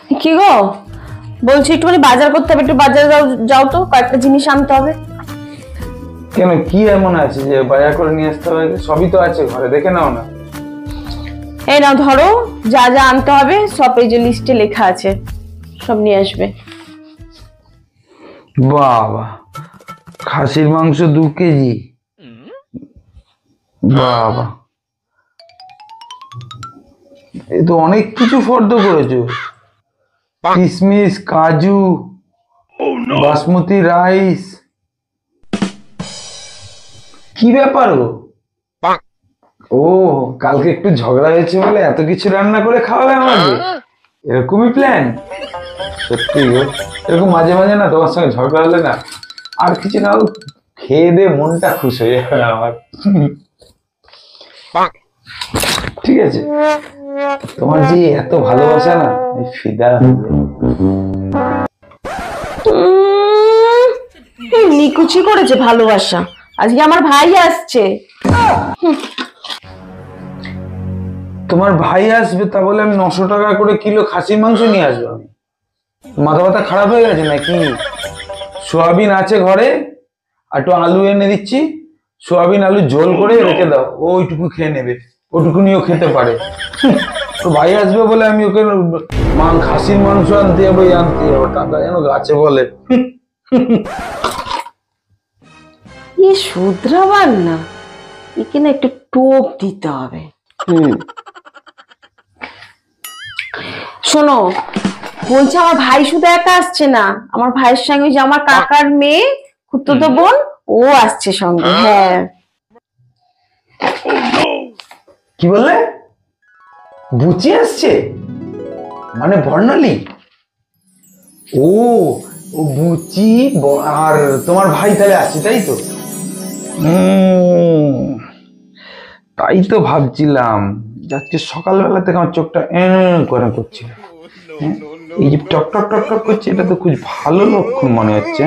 কি গো, বলছি একটুখানি বাজার করতে হবে, একটু বাজারে যাও তো, কয়েকটা জিনিস আনতে হবে। কেন, কি এমন আছে যে বাজার করে নিয়ে আসতে হবে? সবই তো আছে ঘরে, দেখে নাও না। এই নাও ধরো, যা যা আনতে হবে সব এই যে লিস্টে লেখা আছে, সব নিয়ে আসবে। বাবা, খাসির মাংস 2 কেজি, বাবা এই তো অনেক কিছু ফর্দ করেছো। কিশমিশ, কাজু, বাসমতি রাইস, কি ব্যাপার গো? ও, কালকে একটু ঝগড়া হয়েছে বলে এত কিছু রান্না করে খাওয়াবে আমাকে? এরকমই প্ল্যান? সত্যি গো, এরকম মাঝে মাঝে না তোমার সঙ্গে ঝগড়া হলে না আর কিছু না, খেয়ে দে মনটা খুশ হয়ে যাবে আমার। ঠিক আছে, তোমার যে এত ভালোবাসা না, ফিদা নিকুচি করেছে ভালোবাসা। আজকে আমার ভাই আসছে। তোমার ভাই আসবে তা বলে আমি 900 টাকা করে কিলো খাসির মাংস নিয়ে আসবো? আমি মাথা ব্যথা খারাপ হয়ে গেছে নাকি? সোয়াবিন আছে ঘরে, আর একটু আলু এনে দিচ্ছি, সোয়াবিন আলু ঝোল করে রেখে দাও, ওইটুকু খেয়ে নেবে, ওটুকু নিয়েও খেতে পারে। তো ভাই আসবে বলে আমি ওকে খাসির মাংস আনতে যাবো, টাকা যেন গাছে বলে। শুধরাবার না, একে না একটু টোপ দিতে হবে। শোনো, বলছে আমার ভাই শুধু একা আসছে না, আমার ভাইয়ের সঙ্গে যে আমার কাকার মেয়ে খুড়তুতো বোন, ও আসছে সঙ্গে। হ্যাঁ। কি বললে? বুচি আসছে মানে বর্ণালী? ও, বুচি আর তোমার ভাই তাহলে আসছে, তাই তো? তাই তো ভাবছিলাম, আজকে সকালবেলা থেকে আমার চোখটা করে করছিল, এই যে টক টক টক টক করছে, এটা তো খুব ভালো লক্ষণ মনে হচ্ছে।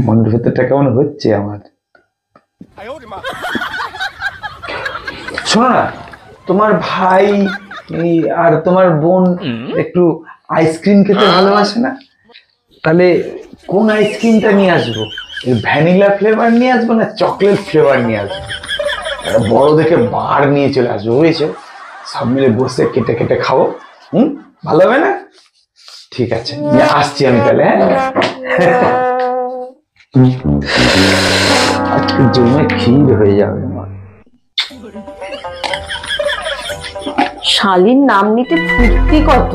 মনের ভেতরটা কেমন হচ্ছে আমার। শোনো না, তোমার ভাই আর তোমার বোন একটু আইসক্রিম খেতে ভালোবাসে না? তাহলে কোন আইসক্রিমটা নিয়ে আসবো? ভ্যানিলা ফ্লেভার নিয়ে আসবো না চকলেট ফ্লেভার নিয়ে আসবো? বড় দেখে বার নিয়ে চলে আসবো, বুঝেছো? সব মিলে বসে কেটে কেটে খাবো। ভালো হবে না? ঠিক আছে, আসছি আমি তাহলে। হ্যাঁ, আজকে জমে ক্ষীর হয়ে যাবে আমার। শালীর নাম নিতে ফুর্তি কত।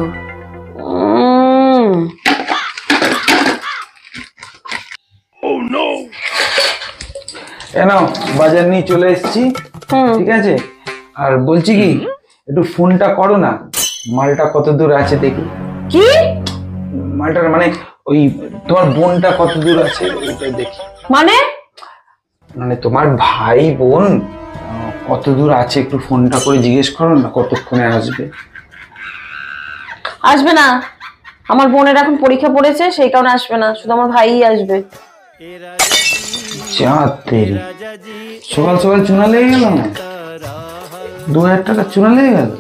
নাও, বাজার নিয়ে চলে এসেছি, ঠিক আছে? আর বলছি কি, একটু ফোনটা করো না, মালটা কত দূর আছে দেখি। কি মালটার মানে ওই তোমার বোনটা কত দূর আছে ওইটা দেখি। মানে মানে তোমার ভাই বোন কত দূর আছে একটু ফোনটা করে জিজ্ঞেস করো না, কতক্ষণে আসবে। আসবে না, আমার বোনের এখন পরীক্ষা পড়েছে, সেই কারণে আসবে না, শুধু আমার ভাইই আসবে। সকাল সকাল চুনা লেগে গেল না, 2000 টাকা চুনা লেগে গেল।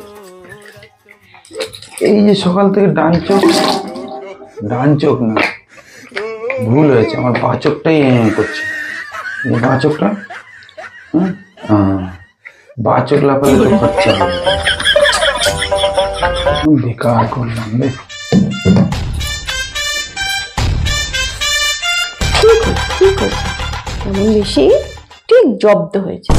এই যে সকাল থেকে ডান চোখ না, ভুল হয়েছে, আমার বাঁ চোখটাই করছে। বাঁ চোখটা বাঁ চোখ লাফালে তো খরচা হবে, বেকার করলাম রে। ঠিক আছে, এমন বেশি ঠিক জব্দ হয়েছে।